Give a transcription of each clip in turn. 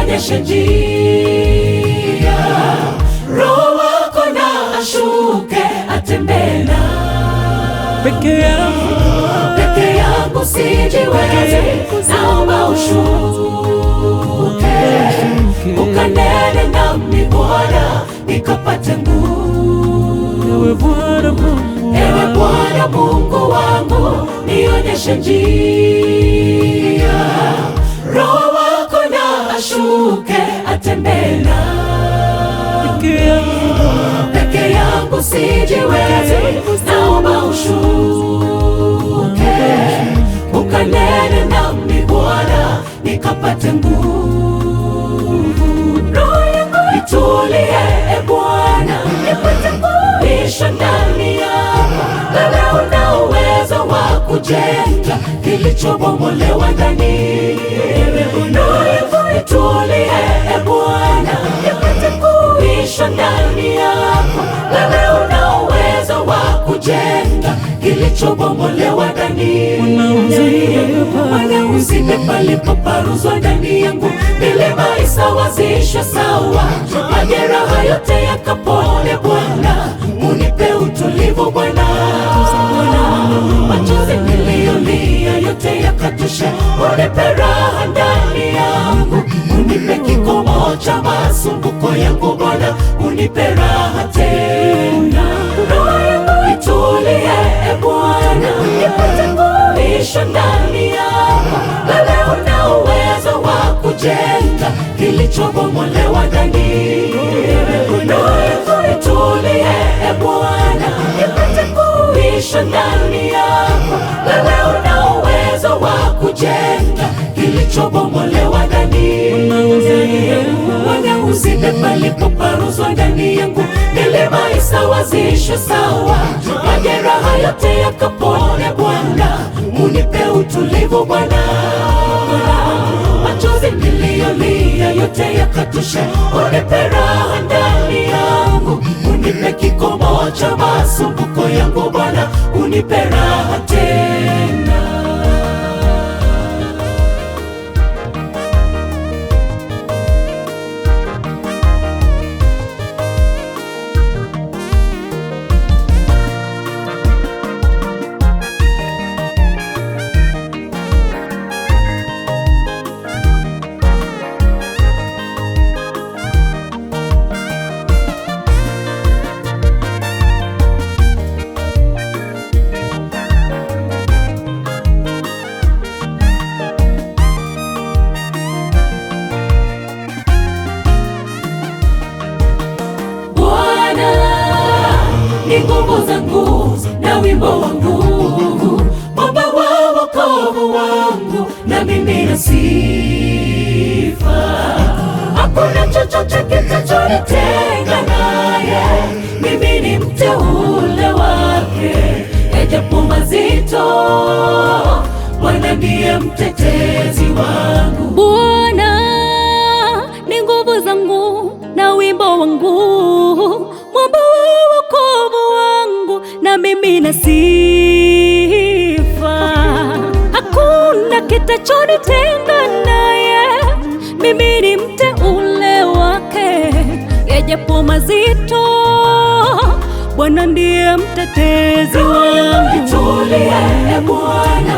nionyeshe njia. Roho wako na ashuke atembee nami. Peke yangu sijiwezi, naomba ushuke, ukanene nami Bwana, nikapate nguvu. Ewe Bwana Mungu wangu, nionyeshe njia. Roho wako na ashuke atembee nami. Peke yangu sijiwezi, naomba ushuke, ukanene nami Bwana, nikapate nguvu. Roho yangu itulie, e Bwana, nipate kuisha ndani yako. Wewe una uwezo wa kujenga kilichobomolewa ndani. Roho yangu itulie, e Bwana, nipate kuisha ndani yako. Wewe una uwezo wa kujenga kilichobomolewa ndani. Bwana uzibe palipoparuzwa ndani yangu, milima isawazishwe sawa, majeraha yote yakapone Bwana, unipe utulivu Bwana. Machozi niliyolia yote yakatoshe, unipe raha ndani yangu, unipe kikomo cha masumbuko yangu Bwana, unipe raha tena. Roho yangu itulie, e Bwana, nipate kuisha ndani yako. Wewe una uwezo wa kujenga kilichobomolewa ndani. Roho yangu itulie, e Bwana, nipate kuisha ndani yako. Wewe una uwezo wa kujenga kilichobomolewa ndani. Bwana uzibe palipoparuzwa ndani yangu, milima isawazishwe sawa, majeraha yote yakapone Bwana, unipe utulivu Bwana. Machozi niliyolia yote yakatoshe, unipe raha ndani yangu, unipe kikomo cha masumbuko yangu Bwana, unipe raha tena. Ni nguvu zangu na wimbo wangu, mwamba wa wokovu wangu, na mimi na sifa. Hakuna chochote kitachonitenga naye, mimi ni mteule wake. Yajapo mazito, Bwana ndiye mtetezi wangu. Bwana ni nguvu zangu na wimbo wangu, mwamba wa wokovu wangu, na mimi na sifa. Hakuna kitachonitenga naye, mimi ni mteule wake. Yajapo mazito, Bwana ndiye mtetezi wangu. Itulie, e Bwana,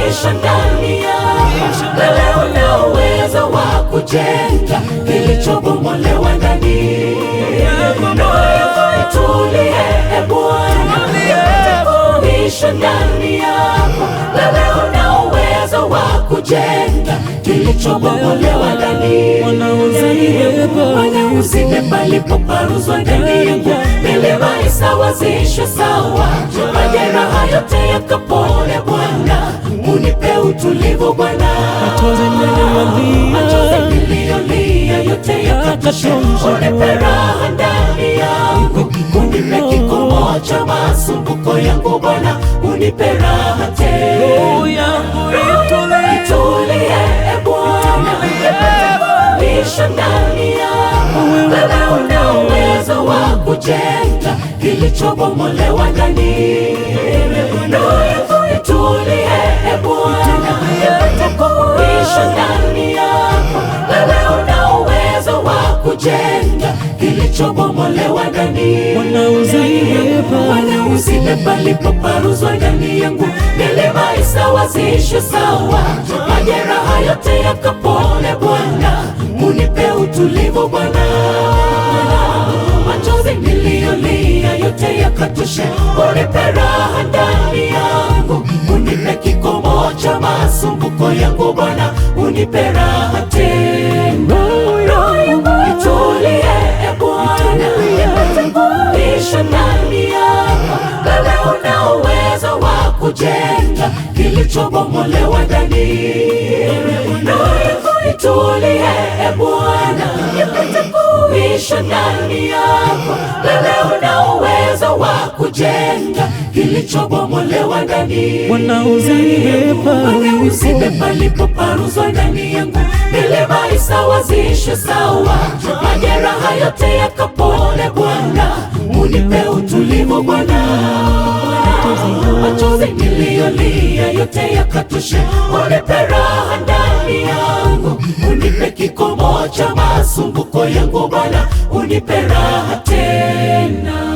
isha ndani yako. Wewe una uwezo wa kujenga kilichobomolewa ndani. Itulie, e Bwana, isha ndani yako. Wewe una uwezo wa kujenga kilichobomolewa ndani. Bwana uzibe palipoparuzwa ndani yangu, milima isawazishwe sawa, majeraha yote yakapone Bwana, unipe utulivu Bwana. Machozi niliyolia yote yakatoshe, unipe raha ndani yangu, unipe kikomo cha masumbuko yangu Bwana, unipe raha tena. Itulie, e Bwana, isha ndani yako. Wewe una uwezo wa kujenga kilichobomolewa ndani. Roho yangu itulie, e Bwana, nipate kuisha ndani yako. palipoparuzwa ndani yangu, milima isawazishwe sawa, majeraha yote yakapone Bwana, unipe utulivu Bwana, machozi niliyolia yote yakatoshe, unipe raha ndani yangu, unipe kikomo cha masumbuko yangu Bwana, unipe raha tena. Roho yangu itulie Bwana, isha ndani yako, wewe una uwezo wa kujenga kilichobomolewa ndani. Roho yangu itulie Bwana, isha ndani yako, wewe una uwezo wa kujenga kilichobomolewa ndani. Bwana uzibe palipoparuzwa ndani yangu, milima isawazishwe sawa, majeraha yote yakapone Bwana, unipe utulivu Bwana, machozi niliyolia yote yakatoshe, unipe raha ndani yangu, unipe kikomo cha masumbuko yangu Bwana, unipe raha tena.